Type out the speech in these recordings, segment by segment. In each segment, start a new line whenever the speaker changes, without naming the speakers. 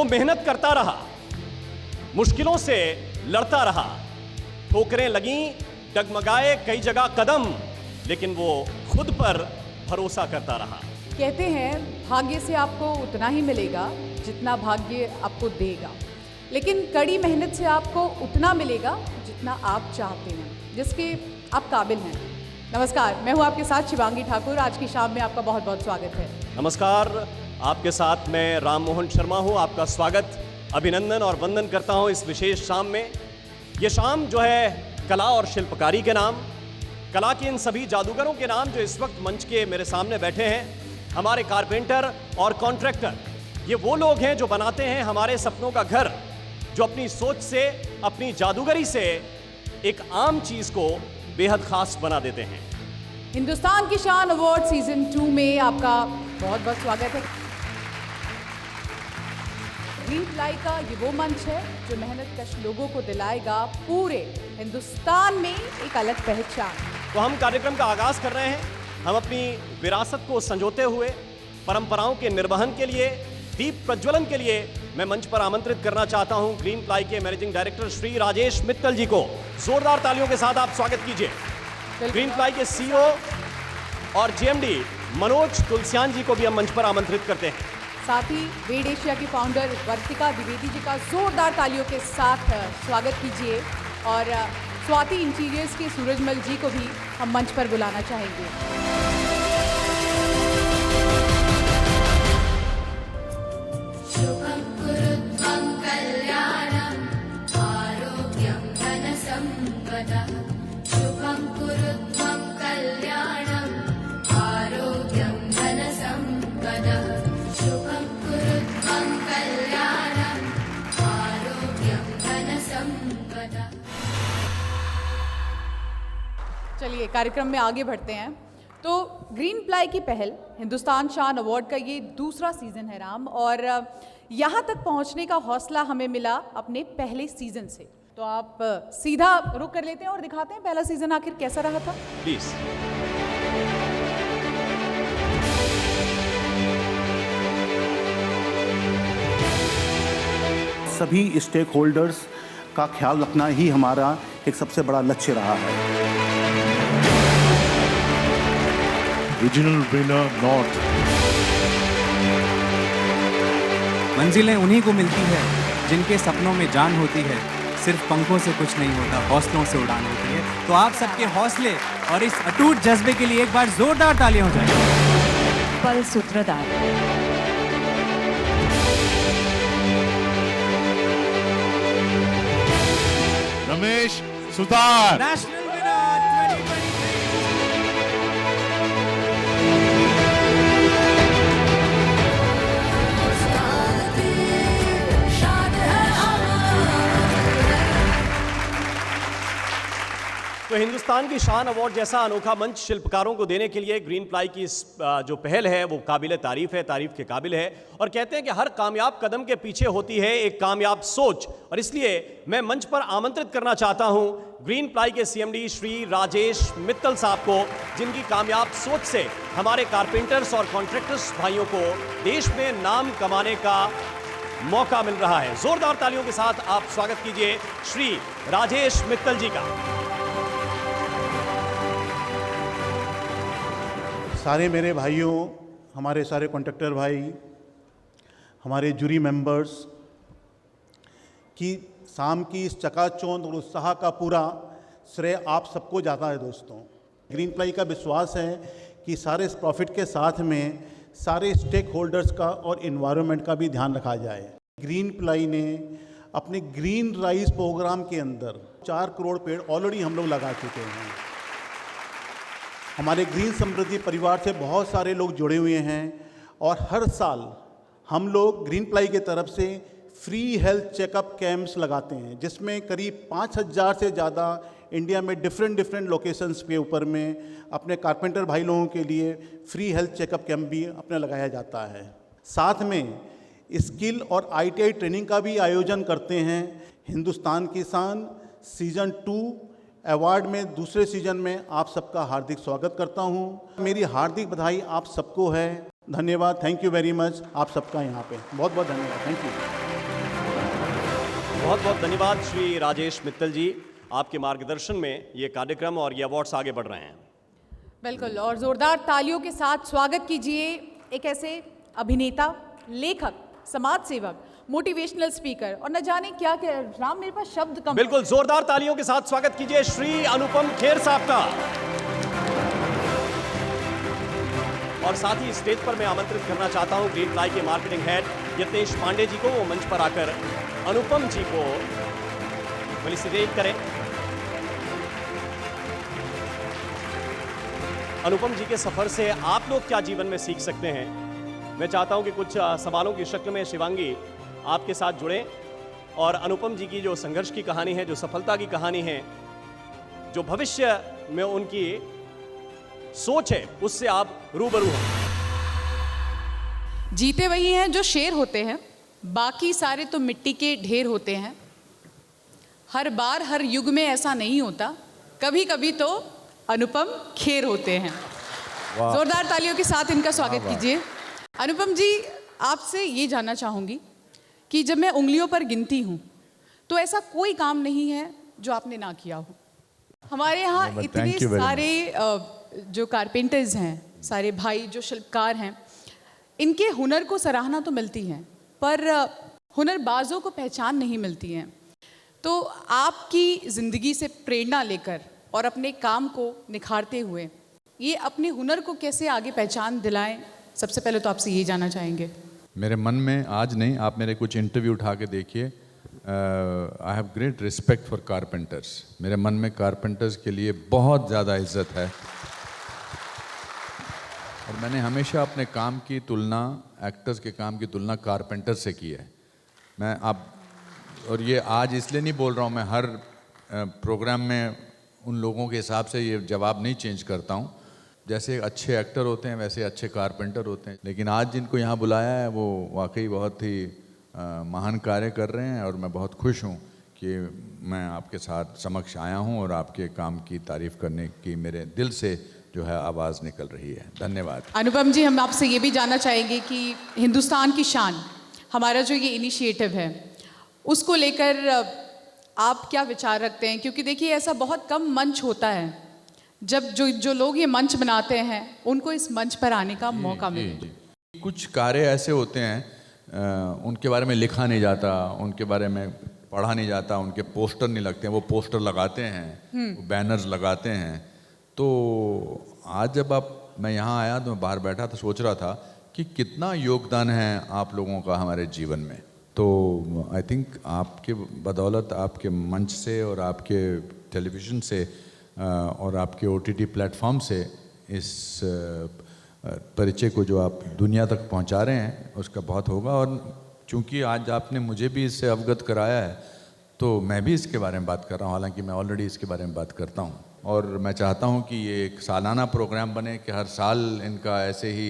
मेहनत करता रहा, मुश्किलों से लड़ता रहा, ठोकरें लगीं, डगमगाए कई जगह कदम, लेकिन वो खुद पर भरोसा करता रहा।
कहते हैं भाग्य से आपको उतना ही मिलेगा जितना भाग्य आपको देगा, लेकिन कड़ी मेहनत से आपको उतना मिलेगा जितना आप चाहते हैं, जिसके आप काबिल हैं। नमस्कार, मैं हूं आपके साथ शिवांगी ठाकुर। आज की शाम में आपका बहुत बहुत स्वागत है।
नमस्कार, आपके साथ मैं राम मोहन शर्मा हूं। आपका स्वागत, अभिनंदन और वंदन करता हूं इस विशेष शाम में। ये शाम जो है कला और शिल्पकारी के नाम, कला के इन सभी जादूगरों के नाम जो इस वक्त मंच के मेरे सामने बैठे हैं, हमारे कारपेंटर और कॉन्ट्रैक्टर। ये वो लोग हैं जो बनाते हैं हमारे सपनों का घर, जो अपनी सोच से, अपनी जादूगरी से एक आम चीज को बेहद खास बना देते हैं।
हिंदुस्तान की शान अवार्ड सीजन 2 में आपका बहुत बहुत स्वागत है। ग्रीन प्लाई का ये वो मंच है जो मेहनत कश लोगों को दिलाएगा पूरे हिंदुस्तान में एक अलग पहचान।
तो हम कार्यक्रम का आगाज कर रहे हैं। हम अपनी विरासत को संजोते हुए परंपराओं के निर्वहन के लिए, दीप प्रज्वलन के लिए मैं मंच पर आमंत्रित करना चाहता हूं ग्रीन प्लाई के मैनेजिंग डायरेक्टर श्री राजेश मित्तल जी को। जोरदार तालियों के साथ आप स्वागत कीजिए। ग्रीन प्लाई के सीईओ और जेएमडी मनोज तुलसियान जी को भी हम मंच पर आमंत्रित करते हैं।
साथ ही वेड एशिया की फाउंडर वर्तिका द्विवेदी जी का जोरदार तालियों के साथ स्वागत कीजिए। और स्वाति इंटीरियर्स के सूरजमल जी को भी हम मंच पर बुलाना चाहेंगे।
शुभं कुरुत्वं कल्याणं आरोग्यं धनसम्पदः। शुभं कुरुत्वं कल्याणं आरोग्यं धनसम्पदः। शुभं कुरुत्वं कल्याणं आरोग्यं धनसम्पदः।
चलिए कार्यक्रम में आगे बढ़ते हैं। तो ग्रीन प्लाई की पहल हिंदुस्तान शान अवार्ड का ये दूसरा सीज़न है राम, और यहाँ तक पहुँचने का हौसला हमें मिला अपने पहले सीज़न से। तो आप सीधा रुक कर लेते हैं और दिखाते हैं पहला सीज़न आखिर कैसा रहा था।
प्लीज।
सभी स्टेक होल्डर्स का ख्याल रखना ही हमारा एक सबसे बड़ा लक्ष्य रहा है।
Regional winner north.
मंजिलें उन्हीं को मिलती है जिनके सपनों में जान होती है। सिर्फ पंखों से कुछ नहीं होता, हौसलों से उड़ान होती है। तो आप सबके हौसले और इस अटूट जज्बे के लिए एक बार जोरदार तालियां हो जाए।
पल सूत्रधार।
रमेश सुतार।
National winner 2023।
तो हिंदुस्तान की शान अवार्ड जैसा अनोखा मंच शिल्पकारों को देने के लिए ग्रीन प्लाई की इस जो पहल है वो काबिल तारीफ है, तारीफ के काबिल है। और कहते हैं कि हर कामयाब कदम के पीछे होती है एक कामयाब सोच, और इसलिए मैं मंच पर आमंत्रित करना चाहता हूं ग्रीन प्लाई के सीएमडी श्री राजेश मित्तल साहब को, जिनकी कामयाब सोच से हमारे कारपेंटर्स और कॉन्ट्रैक्टर्स भाइयों को देश में नाम कमाने का मौका मिल रहा है। जोरदार तालियों के साथ आप स्वागत कीजिए श्री राजेश मित्तल जी का।
सारे मेरे भाइयों, हमारे सारे कॉन्ट्रैक्टर भाई, हमारे जूरी मेंबर्स की शाम की इस चकाचौंध और उत्साह का पूरा श्रेय आप सबको जाता है दोस्तों। ग्रीन प्लाई का विश्वास है कि सारे इस प्रॉफिट के साथ में सारे स्टेक होल्डर्स का और इन्वायरमेंट का भी ध्यान रखा जाए। ग्रीन प्लाई ने अपने ग्रीन राइज प्रोग्राम के अंदर 4 करोड़ पेड़ ऑलरेडी हम लोग लगा चुके हैं। हमारे ग्रीन समृद्धि परिवार से बहुत सारे लोग जुड़े हुए हैं, और हर साल हम लोग ग्रीन प्लाई की तरफ से फ्री हेल्थ चेकअप कैंप्स लगाते हैं, जिसमें करीब 5000 से ज़्यादा इंडिया में डिफरेंट लोकेशंस के ऊपर में अपने कारपेंटर भाई लोगों के लिए फ्री हेल्थ चेकअप कैंप भी अपने लगाया जाता है। साथ में स्किल और ITI ट्रेनिंग का भी आयोजन करते हैं। हिंदुस्तान की शान सीज़न 2 अवार्ड में दूसरे सीजन में आप सबका हार्दिक स्वागत करता हूं। मेरी हार्दिक बधाई आप सबको है। धन्यवाद, थैंक यू वेरी मच। आप सबका यहाँ पे बहुत बहुत धन्यवाद, थैंक यू।
बहुत बहुत धन्यवाद श्री राजेश मित्तल जी, आपके मार्गदर्शन में ये कार्यक्रम और ये अवार्ड्स आगे बढ़ रहे हैं।
बिल्कुल, और जोरदार तालियों के साथ स्वागत कीजिए एक ऐसे अभिनेता, लेखक, समाज सेवक, मोटिवेशनल स्पीकर और न जाने क्या क्या। राम, मेरे पास शब्द कम।
बिल्कुल, जोरदार तालियों के साथ स्वागत कीजिए श्री अनुपम खेर साहब का। और साथ ही स्टेज पर मैं आमंत्रित करना चाहता हूं ग्रीन प्लाई के मार्केटिंग हेड यतेश पांडे जी को, वो मंच पर आकर अनुपम जी को फेलिसिटेट करें। अनुपम जी के सफर से आप लोग क्या जीवन में सीख सकते हैं, मैं चाहता हूं कि कुछ सवालों की शक्ल में शिवांगी आपके साथ जुड़ें और अनुपम जी की जो संघर्ष की कहानी है, जो सफलता की कहानी है, जो भविष्य में उनकी सोच है, उससे आप रूबरू हैं।
जीते वही हैं जो शेर होते हैं, बाकी सारे तो मिट्टी के ढेर होते हैं। हर बार हर युग में ऐसा नहीं होता, कभी कभी तो अनुपम खेर होते हैं। जोरदार तालियों के साथ इनका स्वागत कीजिए। अनुपम जी, आपसे ये जानना चाहूँगी कि जब मैं उंगलियों पर गिनती हूँ तो ऐसा कोई काम नहीं है जो आपने ना किया हो। हमारे यहाँ इतने सारे जो कारपेंटर्स हैं, सारे भाई जो शिल्पकार हैं, इनके हुनर को सराहना तो मिलती है, पर हुनरबाजों को पहचान नहीं मिलती है। तो आपकी ज़िंदगी से प्रेरणा लेकर और अपने काम को निखारते हुए ये अपने हुनर को कैसे आगे पहचान दिलाएं, सबसे पहले तो आपसे ये जानना चाहेंगे।
मेरे मन में आज नहीं, आप मेरे कुछ इंटरव्यू उठा के देखिए, I have great respect for carpenters. मेरे मन में कारपेंटर्स के लिए बहुत ज़्यादा इज्जत है और मैंने हमेशा अपने काम की तुलना, एक्टर्स के काम की तुलना कारपेंटर से की है। मैं आप और ये आज इसलिए नहीं बोल रहा हूँ, मैं हर प्रोग्राम में उन लोगों के हिसाब से ये जवाब नहीं चेंज करता हूँ। जैसे अच्छे एक्टर होते हैं वैसे अच्छे कारपेंटर होते हैं, लेकिन आज जिनको यहाँ बुलाया है वो वाकई बहुत ही महान कार्य कर रहे हैं और मैं बहुत खुश हूँ कि मैं आपके साथ समक्ष आया हूँ और आपके काम की तारीफ करने की मेरे दिल से जो है आवाज़ निकल रही है। धन्यवाद।
अनुपम जी, हम आपसे ये भी जानना चाहेंगे कि हिंदुस्तान की शान, हमारा जो ये इनिशिएटिव है, उसको लेकर आप क्या विचार रखते हैं? क्योंकि देखिए ऐसा बहुत कम मंच होता है जब जो लोग ये मंच बनाते हैं उनको इस मंच पर आने का मौका मिले।
कुछ कार्य ऐसे होते हैं उनके बारे में लिखा नहीं जाता, उनके बारे में पढ़ा नहीं जाता, उनके पोस्टर नहीं लगते हैं। वो पोस्टर लगाते हैं, वो बैनर्स लगाते हैं। तो आज जब मैं यहाँ आया तो मैं बाहर बैठा तो सोच रहा था कि कितना योगदान है आप लोगों का हमारे जीवन में। तो आई थिंक आपके बदौलत, आपके मंच से और आपके टेलीविज़न से और आपके OTT प्लेटफॉर्म से इस परिचय को जो आप दुनिया तक पहुंचा रहे हैं उसका बहुत होगा। और चूंकि आज आपने मुझे भी इससे अवगत कराया है तो मैं भी इसके बारे में बात कर रहा हूँ, हालांकि मैं ऑलरेडी इसके बारे में बात करता हूँ। और मैं चाहता हूँ कि ये एक सालाना प्रोग्राम बने कि हर साल इनका ऐसे ही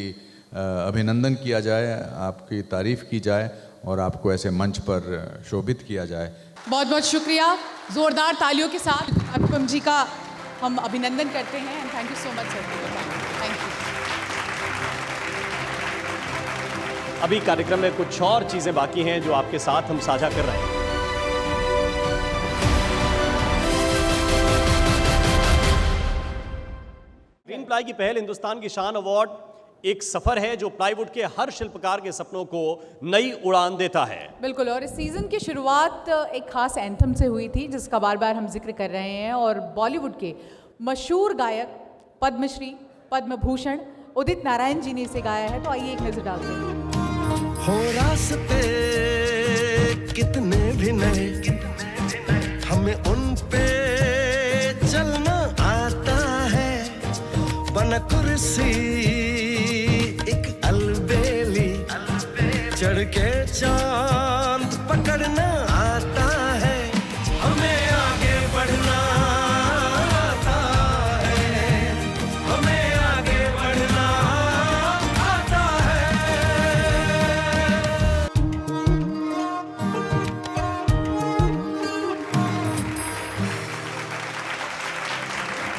अभिनंदन किया जाए, आपकी तारीफ़ की जाए और आपको ऐसे मंच पर शोभित किया जाए।
बहुत बहुत शुक्रिया। जोरदार तालियों के साथ अनुपम जी का हम अभिनंदन करते हैं। And thank you so much sir. Thank you.
अभी कार्यक्रम में कुछ और चीजें बाकी हैं जो आपके साथ हम साझा कर रहे हैं। ग्रीन प्लाई की पहल हिंदुस्तान की शान अवार्ड एक सफर है जो प्लाईवुड के हर शिल्पकार के सपनों को नई उड़ान देता है।
बिल्कुल, और इस सीजन की शुरुआत एक खास एंथम से हुई थी जिसका बार बार हम जिक्र कर रहे हैं, और बॉलीवुड के मशहूर गायक पद्मश्री, पद्म भूषण उदित नारायण जी ने इसे गाया है। तो आइए एक नजर डालते हैं।
हो रास्ते कितने भी नए, हमें उन पे चलना आता है। बना कुर्सी एक अलबेली, चढ़ के चांद पकड़ना आता है। हमें आगे बढ़ना आता है, हमें आगे बढ़ना आता है।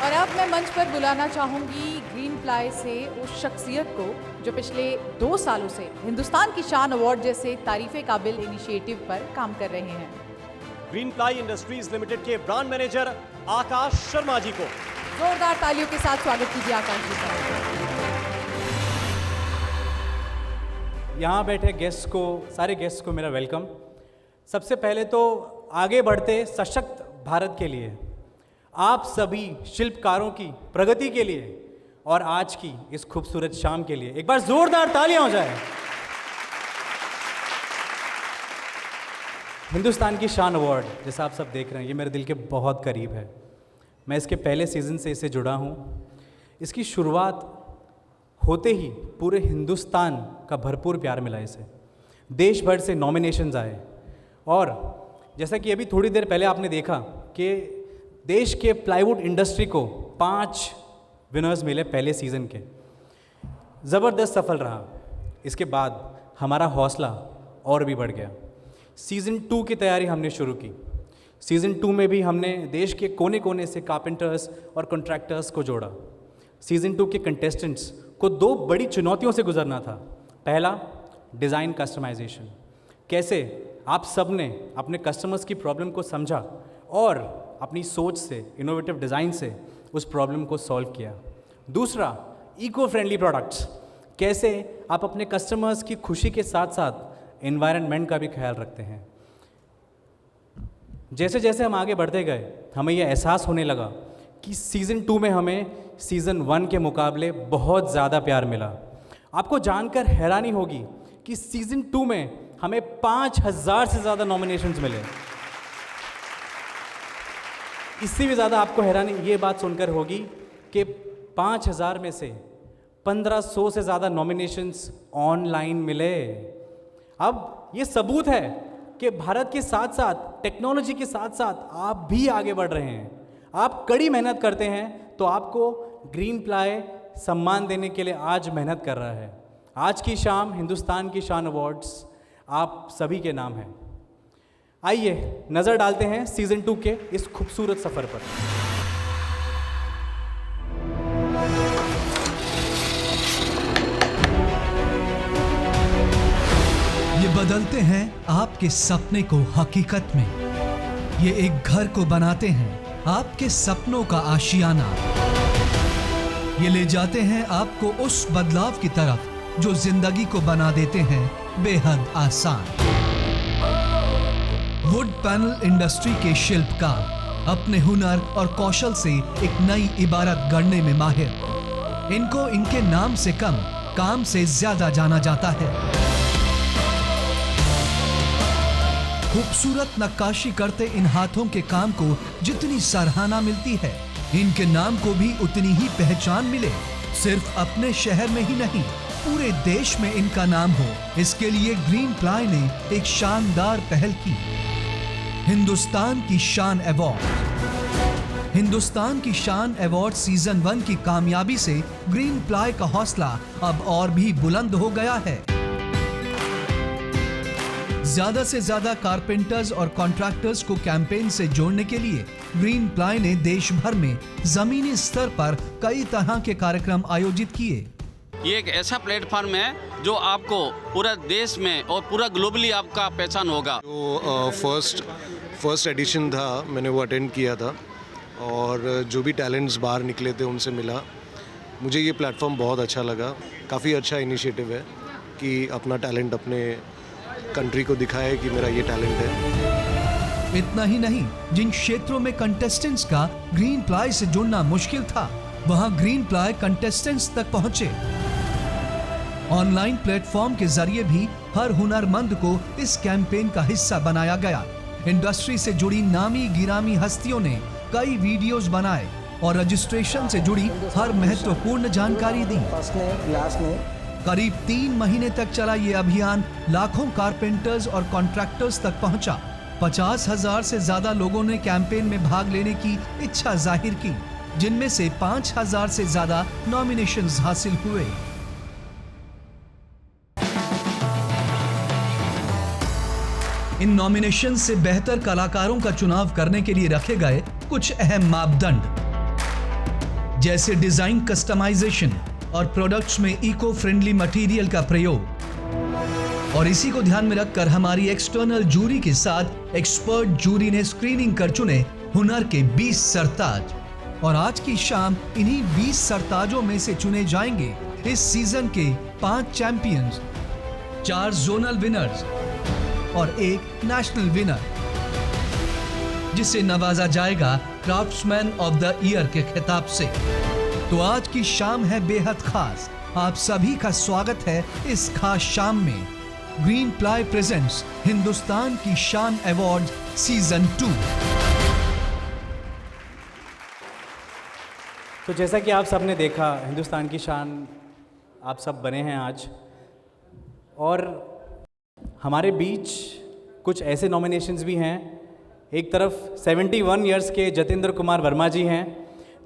और अब मैं मंच पर बुलाना चाहूंगी ग्रीन प्लाई से उस शख्सियत को जो पिछले 2 सालों से हिंदुस्तान की शान अवार्ड जैसे तारीफ़े काबिल इनिशिएटिव पर काम कर रहे हैं।
ग्रीन प्लाई इंडस्ट्रीज लिमिटेड के ब्रांड मैनेजर आकाश शर्मा जी को।
जोरदार तालियों के साथ स्वागत कीजिए आकाश जी का।
यहाँ बैठे गेस्ट को, सारे गेस्ट को मेरा वेलकम। सबसे पहले तो आगे बढ़ते सशक्त भारत के लिए, आप सभी शिल्पकारों की प्रगति के लिए और आज की इस खूबसूरत शाम के लिए एक बार जोरदार तालियां हो जाए। हिंदुस्तान की शान अवार्ड, जैसा आप सब देख रहे हैं, ये मेरे दिल के बहुत करीब है। मैं इसके पहले सीज़न से इससे जुड़ा हूँ। इसकी शुरुआत होते ही पूरे हिंदुस्तान का भरपूर प्यार मिला इसे। देश भर से नॉमिनेशंस आए और जैसा कि अभी थोड़ी देर पहले आपने देखा कि देश के प्लाईवुड इंडस्ट्री को 5 विनर्स मिले पहले सीज़न के। ज़बरदस्त सफल रहा। इसके बाद हमारा हौसला और भी बढ़ गया। सीज़न 2 की तैयारी हमने शुरू की। सीज़न 2 में भी हमने देश के कोने कोने से कारपेंटर्स और कॉन्ट्रैक्टर्स को जोड़ा। सीज़न 2 के कंटेस्टेंट्स को 2 बड़ी चुनौतियों से गुजरना था। पहला, डिज़ाइन कस्टमाइजेशन। कैसे आप सब ने अपने कस्टमर्स की प्रॉब्लम को समझा और अपनी सोच से, इनोवेटिव डिज़ाइन से उस प्रॉब्लम को सॉल्व किया। दूसरा, इको फ्रेंडली प्रोडक्ट्स। कैसे आप अपने कस्टमर्स की खुशी के साथ साथ एनवायरनमेंट का भी ख्याल रखते हैं। जैसे जैसे हम आगे बढ़ते गए, हमें यह एहसास होने लगा कि सीज़न 2 में हमें सीज़न 1 के मुकाबले बहुत ज़्यादा प्यार मिला। आपको जानकर हैरानी होगी कि सीज़न 2 में हमें 5000 से ज़्यादा नॉमिनेशंस मिले। इससे भी ज़्यादा आपको हैरानी ये बात सुनकर होगी कि 5000 में से 1500 से ज़्यादा नॉमिनेशंस ऑनलाइन मिले। अब ये सबूत है कि भारत के साथ साथ, टेक्नोलॉजी के साथ साथ आप भी आगे बढ़ रहे हैं। आप कड़ी मेहनत करते हैं तो आपको ग्रीन प्लाई सम्मान देने के लिए आज मेहनत कर रहा है। आज की शाम हिंदुस्तान की शान अवार्ड्स आप सभी के नाम है। आइए नज़र डालते हैं सीज़न 2 के इस खूबसूरत सफ़र पर।
ये बदलते हैं आपके सपने को हकीकत में। ये एक घर को बनाते हैं आपके सपनों का आशियाना। ये ले जाते हैं आपको उस बदलाव की तरफ जो जिंदगी को बना देते हैं बेहद आसान। वुड पैनल इंडस्ट्री के शिल्पकार अपने हुनर और कौशल से एक नई इबारत गढ़ने में माहिर। इनको इनके नाम से कम, काम से ज्यादा जाना जाता है। खूबसूरत नक्काशी करते इन हाथों के काम को जितनी सराहना मिलती है, इनके नाम को भी उतनी ही पहचान मिले। सिर्फ अपने शहर में ही नहीं, पूरे देश में इनका नाम हो, इसके लिए ग्रीन प्लाई ने एक शानदार पहल की। हिंदुस्तान की शान अवार्ड। हिंदुस्तान की शान अवार्ड सीजन 1 की कामयाबी से ग्रीन प्लाई का हौसला अब और भी बुलंद हो गया है। ज्यादा से ज्यादा कारपेंटर्स और कॉन्ट्रैक्टर्स को कैंपेन से जोड़ने के लिए ग्रीन प्लाई ने देश भर में जमीनी स्तर पर कई तरह के कार्यक्रम आयोजित किए।
ये एक ऐसा प्लेटफॉर्म है जो आपको पूरा देश में और पूरा ग्लोबली आपका पहचान होगा।
जो फर्स्ट एडिशन था, मैंने वो अटेंड किया था और जो भी टैलेंट्स बाहर निकले थे उनसे मिला। मुझे ये प्लेटफॉर्म बहुत अच्छा लगा। काफ़ी अच्छा इनिशिएटिव है कि अपना टैलेंट अपने कंट्री को दिखाए कि मेरा ये टैलेंट है।
इतना ही नहीं, जिन क्षेत्रों में कंटेस्टेंट्स का ग्रीन प्लाई से जुड़ना मुश्किल था, वहां ग्रीन प्लाई कंटेस्टेंट्स तक पहुंचे। ऑनलाइन प्लेटफॉर्म के जरिए भी हर हुनरमंद को इस कैंपेन का हिस्सा बनाया गया। इंडस्ट्री से जुड़ी नामी गिरामी हस्तियों ने कई वीडियोस बनाए और रजिस्ट्रेशन से जुड़ी हर महत्वपूर्ण जानकारी दी। करीब 3 महीने तक चला ये अभियान लाखों कारपेंटर्स और कॉन्ट्रैक्टर्स तक पहुंचा। 50,000 से ज्यादा लोगों ने कैंपेन में भाग लेने की इच्छा जाहिर की, जिनमें से 5,000 से ज्यादा नॉमिनेशंस हासिल हुए। इन नॉमिनेशन से बेहतर कलाकारों का चुनाव करने के लिए रखे गए कुछ अहम मापदंड, जैसे डिजाइन कस्टमाइजेशन और प्रोडक्ट्स में इको फ्रेंडली मटेरियल का प्रयोग। और इसी को ध्यान में रखकर हमारी एक्सटर्नल जूरी के साथ एक्सपर्ट जूरी ने स्क्रीनिंग कर चुने हुनर के 20 सरताज और आज की शाम इन्हीं 20 सरताजों में से चुने जाएंगे इस सीजन के 5 चैंपियंस, 4 जोनल विनर्स और 1 नेशनल विनर, जिसे नवाजा जाएगा क्राफ्ट्समैन ऑफ द ईयर के खिताब से। तो आज की शाम है बेहद खास। आप सभी का स्वागत है इस खास शाम में। ग्रीन प्लाई प्रेजेंट्स हिंदुस्तान की शान अवार्ड सीजन 2।
तो जैसा कि आप सब ने देखा, हिंदुस्तान की शान आप सब बने हैं आज, और हमारे बीच कुछ ऐसे नॉमिनेशंस भी हैं। एक तरफ 71 इयर्स के जतेंद्र कुमार वर्मा जी हैं,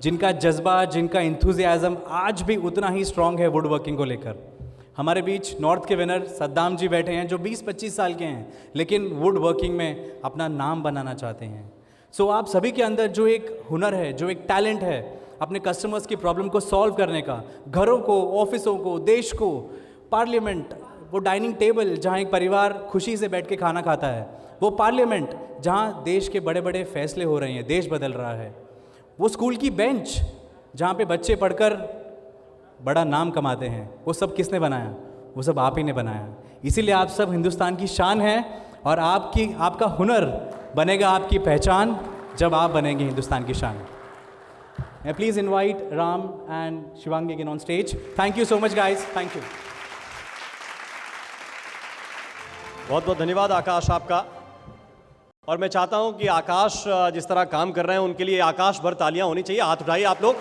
जिनका जज्बा, जिनका इंथुजियाज़म आज भी उतना ही स्ट्रांग है वुड वर्किंग को लेकर। हमारे बीच नॉर्थ के विनर सद्दाम जी बैठे हैं, जो 20-25 साल के हैं, लेकिन वुड वर्किंग में अपना नाम बनाना चाहते हैं। सो आप सभी के अंदर जो एक हुनर है, जो एक टैलेंट है अपने कस्टमर्स की प्रॉब्लम को सॉल्व करने का, घरों को, ऑफिसों को, देश को, पार्लियामेंट, वो डाइनिंग टेबल जहाँ एक परिवार खुशी से बैठ के खाना खाता है, वो पार्लियामेंट जहाँ देश के बड़े बड़े फैसले हो रहे हैं, देश बदल रहा है, वो स्कूल की बेंच जहाँ पे बच्चे पढ़कर बड़ा नाम कमाते हैं, वो सब किसने बनाया? वो सब आप ही ने बनाया। इसीलिए आप सब हिंदुस्तान की शान हैं और आपका हुनर बनेगा आपकी पहचान जब आप बनेंगे हिंदुस्तान की शान। मैं please invite Ram and Shivangi again on stage. Thank you so much guys, thank you.
बहुत बहुत धन्यवाद आकाश आपका। और मैं चाहता हूं कि आकाश जिस तरह काम कर रहे हैं उनके लिए आकाश भर तालियां होनी चाहिए। हाथ उठाइए आप लोग।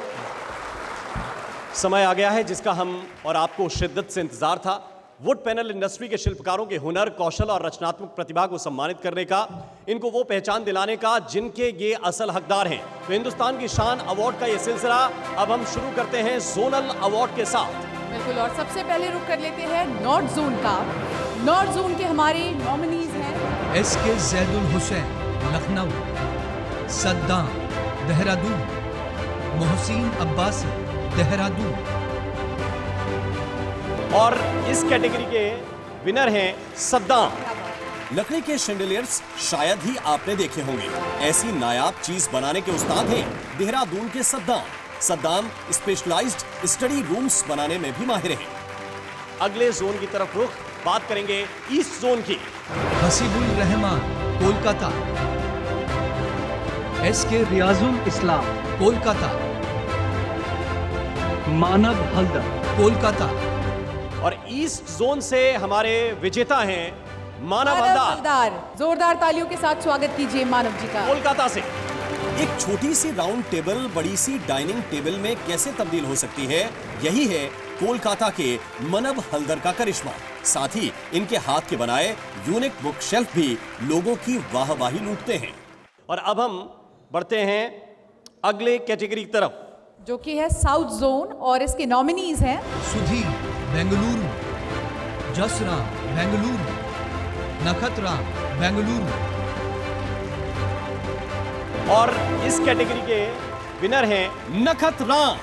समय आ गया है जिसका हम और आपको शिद्दत से इंतजार था। वुड पैनल इंडस्ट्री के शिल्पकारों के हुनर, कौशल और रचनात्मक प्रतिभा को सम्मानित करने का, इनको वो पहचान दिलाने का जिनके ये असल हकदार हैं। तो हिंदुस्तान की शान अवार्ड का ये सिलसिला अब हम शुरू करते हैं जोनल अवार्ड के साथ।
बिल्कुल, और सबसे पहले रुक कर लेते हैं नॉर्थ जोन का। नॉर्थ जोन के हमारे नॉमिनीज हैं
एसके जैदुल हुसैन लखनऊ, सद्दाम देहरादून, मोहसिन अब्बासी देहरादून।
और इस कैटेगरी के विनर हैं सद्दाम। लकड़ी के शैंडलियर्स शायद ही आपने देखे होंगे। ऐसी नायाब चीज बनाने के उस्ताद हैं देहरादून के Saddam. Saddam specialized study rooms बनाने में भी माहिर हैं। अगले जोन की तरफ रुख, बात करेंगे ईस्ट जोन की।
हसीबुल रहमान कोलकाता, एसके रियाजुल इस्लाम कोलकाता, मानव हल्दर कोलकाता।
और ईस्ट जोन से हमारे विजेता हैं मानव हल्दार।
जोरदार तालियों के साथ स्वागत कीजिए मानव जी का।
कोलकाता से। एक छोटी सी राउंड टेबल बड़ी सी डाइनिंग टेबल में कैसे तब्दील हो सकती है, यही है कोलकाता के मानव हल्दर का करिश्मा। साथ ही इनके हाथ के बनाए यूनिक बुक शेल्फ भी लोगों की वाहवाही लूटते हैं। और अब हम बढ़ते हैं अगले कैटेगरी की तरफ,
जो कि है साउथ जोन, और इसके नॉमिनीज हैं
सुधीर बेंगलुरु, जसराम बेंगलुरु, नखतराम बेंगलुरु।
और इस कैटेगरी के विनर हैं नखत राम।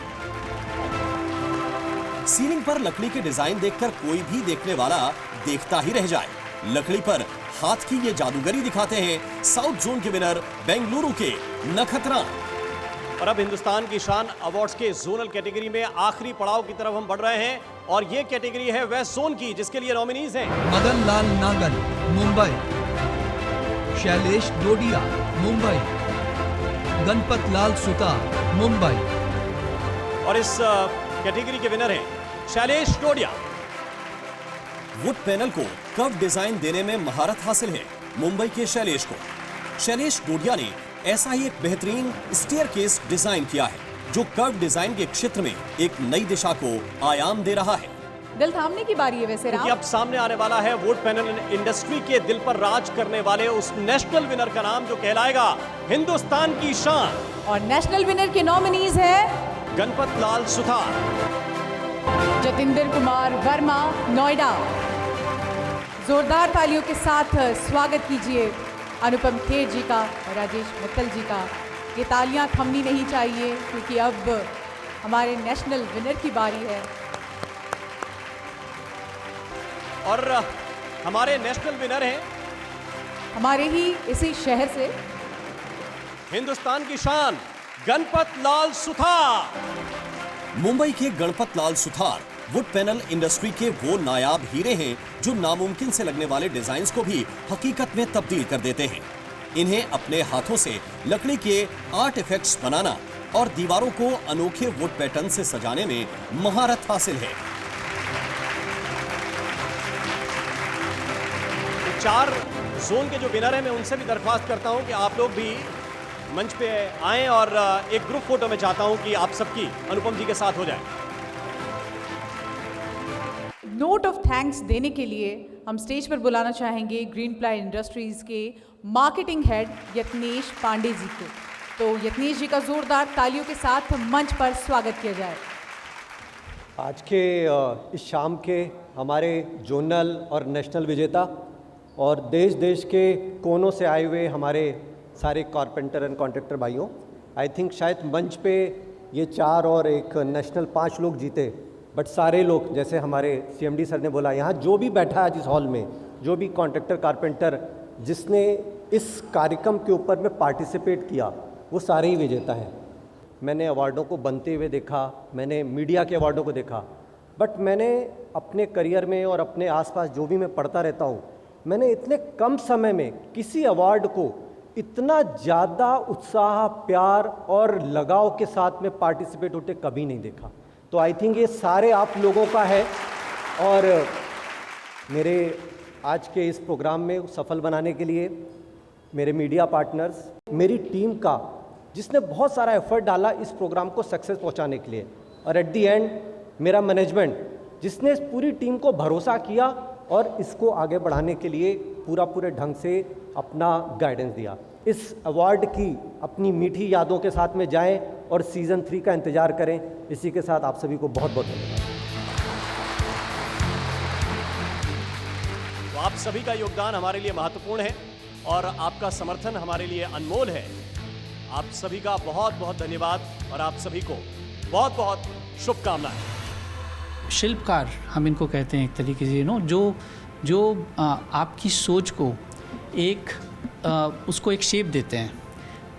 सीलिंग पर लकड़ी के डिजाइन देखकर कोई भी देखने वाला देखता ही रह जाए। लकड़ी पर हाथ की ये जादूगरी दिखाते हैं साउथ जोन के विनर बेंगलुरु के नखत राम। और अब हिंदुस्तान की शान अवार्ड्स के जोनल कैटेगरी में आखिरी पड़ाव की तरफ हम बढ़ रहे हैं, और ये कैटेगरी है वेस्ट जोन की, जिसके लिए नॉमिनीज हैं
मदन लाल नागल मुंबई, शैलेश डोडिया मुंबई, गणपत लाल सुतार मुंबई।
और इस कैटेगरी के विनर हैं शैलेश डोडिया। वुड पैनल को कर्व डिजाइन देने में महारत हासिल है मुंबई के शैलेश को। शैलेश डोडिया ने ऐसा ही एक बेहतरीन स्टेयरकेस डिजाइन किया है, जो कर्व डिजाइन के क्षेत्र में एक नई दिशा को आयाम दे रहा है।
दिल थामने की बारी है वैसे राम।
अब सामने आने वाला है वुड पैनल इंडस्ट्री के दिल पर राज करने वाले उस नेशनल विनर का नाम, जो कहलाएगा हिंदुस्तान की शान।
और नेशनल विनर के नॉमिनीज हैं
गणपत लाल सुतार,
जतेंद्र कुमार वर्मा नोएडा। जोरदार तालियों के साथ स्वागत कीजिए अनुपम खेर जी का और राजेश मित्तल जी का। ये तालियां थमनी नहीं चाहिए, क्योंकि अब हमारे नेशनल विनर की बारी है। और
हमारे नेशनल विनर हैं
हमारे ही इसी शहर से
हिंदुस्तान की शान गणपत लाल सुथार।
मुंबई के गणपत लाल सुथार वुड पैनल इंडस्ट्री के वो नायाब हीरे हैं जो नामुमकिन से लगने वाले डिजाइन्स को भी हकीकत में तब्दील कर देते हैं। इन्हें अपने हाथों से लकड़ी के आर्ट इफेक्ट्स बनाना और दीवारों को अनोखे वुड पैटर्न से सजाने में महारत हासिल है।
4 जोन के जो विनर हैं, मैं उनसे भी दरख्वास्त करता हूं कि आप लोग भी मंच पे आएं और एक ग्रुप फोटो में चाहता हूं कि आप सबकी अनुपम जी के साथ हो जाए।
नोट ऑफ थैंक्स देने के लिए हम स्टेज पर बुलाना चाहेंगे ग्रीन प्लाई इंडस्ट्रीज के मार्केटिंग हेड यत्नेश पांडे जी को। तो यत्नेश जी का जोरदार तालियों के साथ मंच पर स्वागत किया जाए।
आज के इस शाम के हमारे जोनल और नेशनल विजेता और देश देश के कोनों से आए हुए हमारे सारे कारपेंटर एंड कॉन्ट्रैक्टर भाइयों, आई थिंक शायद मंच पे ये 4 और एक नेशनल 5 लोग जीते, बट सारे लोग, जैसे हमारे CMD सर ने बोला, यहाँ जो भी बैठा है जिस हॉल में, जो भी कॉन्ट्रैक्टर कारपेंटर जिसने इस कार्यक्रम के ऊपर में पार्टिसिपेट किया, वो सारे ही विजेता हैं। मैंने अवार्डों को बनते हुए देखा, मैंने मीडिया के अवार्डों को देखा, बट मैंने अपने करियर में और अपने आसपास जो भी मैं पढ़ता रहता हूँ, मैंने इतने कम समय में किसी अवार्ड को इतना ज़्यादा उत्साह, प्यार और लगाव के साथ में पार्टिसिपेट होते कभी नहीं देखा। तो आई थिंक ये सारे आप लोगों का है और मेरे आज के इस प्रोग्राम में सफल बनाने के लिए मेरे मीडिया पार्टनर्स, मेरी टीम का जिसने बहुत सारा एफर्ट डाला इस प्रोग्राम को सक्सेस पहुंचाने के लिए, और एट द एंड मेरा मैनेजमेंट जिसने इस पूरी टीम को भरोसा किया और इसको आगे बढ़ाने के लिए पूरे ढंग से अपना गाइडेंस दिया। इस अवार्ड की अपनी मीठी यादों के साथ में जाएं और सीज़न 3 का इंतज़ार करें। इसी के साथ आप सभी को बहुत बहुत धन्यवाद।
तो आप सभी का योगदान हमारे लिए महत्वपूर्ण है और आपका समर्थन हमारे लिए अनमोल है। आप सभी का बहुत बहुत धन्यवाद और आप सभी को बहुत बहुत शुभकामनाएं।
शिल्पकार हम इनको कहते हैं एक तरीके से, जो आपकी सोच को उसको एक शेप देते हैं,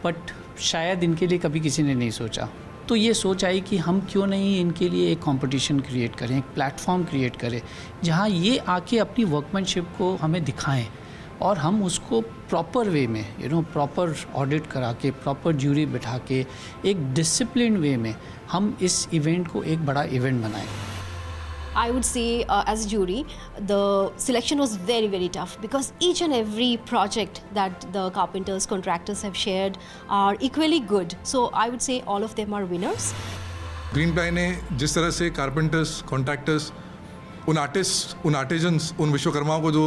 बट शायद इनके लिए कभी किसी ने नहीं सोचा। तो ये सोच आई कि हम क्यों नहीं इनके लिए एक कंपटीशन क्रिएट करें, एक प्लेटफॉर्म क्रिएट करें जहाँ ये आके अपनी वर्कमैनशिप को हमें दिखाएं और हम उसको प्रॉपर वे में प्रॉपर ऑडिट करा के, प्रॉपर ज्यूरी बिठा के, एक डिसिप्लिन वे में हम इस इवेंट को एक बड़ा इवेंट बनाएं।
I would say as a jury, the selection was very, very tough because each and every project that the carpenters, contractors have shared are equally good. So I would say all of them are winners.
Green ply ने जिस तरह से carpenters, contractors, उन artist, उन artisans, उन विश्वकर्माओं को जो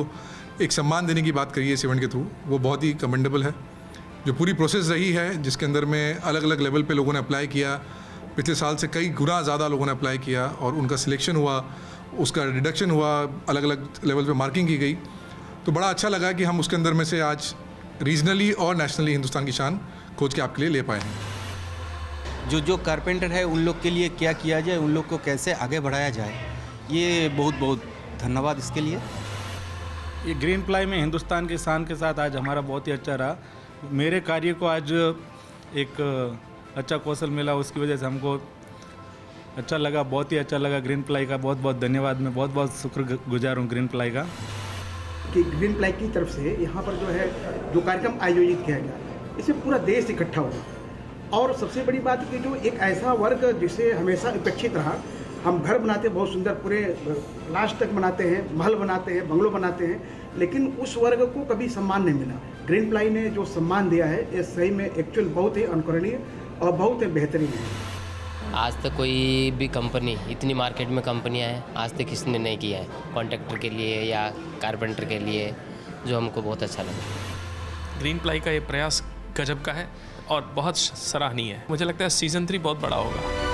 एक सम्मान देने की बात करी है इस इवेंट के थ्रू, वो बहुत ही कमेंडेबल है। जो पूरी प्रोसेस रही है जिसके अंदर में अलग अलग लेवल पे लोगों ने अप्लाई किया, पिछले साल से कई गुना ज़्यादा लोगों ने अप्लाई किया और उनका सिलेक्शन हुआ, उसका डिडक्शन हुआ, अलग अलग लेवल पे मार्किंग की गई। तो बड़ा अच्छा लगा कि हम उसके अंदर में से आज रीजनली और नेशनली हिंदुस्तान की शान खोज के आपके लिए ले पाए हैं।
जो कारपेंटर है उन लोग के लिए क्या किया जाए, उन लोग को कैसे आगे बढ़ाया जाए, ये बहुत बहुत धन्यवाद इसके लिए।
ये ग्रीन प्लाई में हिंदुस्तान की शान के साथ आज हमारा बहुत ही अच्छा रहा। मेरे कार्य को आज एक अच्छा कौशल मिला, उसकी वजह से हमको अच्छा लगा, बहुत ही अच्छा लगा। ग्रीन प्लाई का बहुत बहुत धन्यवाद, मैं बहुत बहुत शुक्रगुजार हूँ ग्रीन प्लाई का।
कि ग्रीन प्लाई की तरफ से यहाँ पर जो है जो कार्यक्रम आयोजित किया गया, इसमें पूरा देश इकट्ठा हुआ और सबसे बड़ी बात कि जो एक ऐसा वर्ग जिसे हमेशा उपेक्षित रहा। हम घर बनाते हैं बहुत सुंदर, पूरे लास्ट तक बनाते हैं, महल बनाते हैं, बंगलो बनाते हैं, लेकिन उस वर्ग को कभी सम्मान नहीं मिला। ग्रीन प्लाई ने जो सम्मान दिया है ये सही में एक्चुअल बहुत ही अनुकरणीय और बहुत ही बेहतरीन है।
आज तक कोई भी कंपनी, इतनी मार्केट में कंपनियां हैं, आज तक किसी ने नहीं किया है कॉन्ट्रैक्टर के लिए या कारपेंटर के लिए, जो हमको बहुत अच्छा लगा।
ग्रीन प्लाई का ये प्रयास गजब का है और बहुत सराहनीय है। मुझे लगता है सीज़न 3 बहुत बड़ा होगा।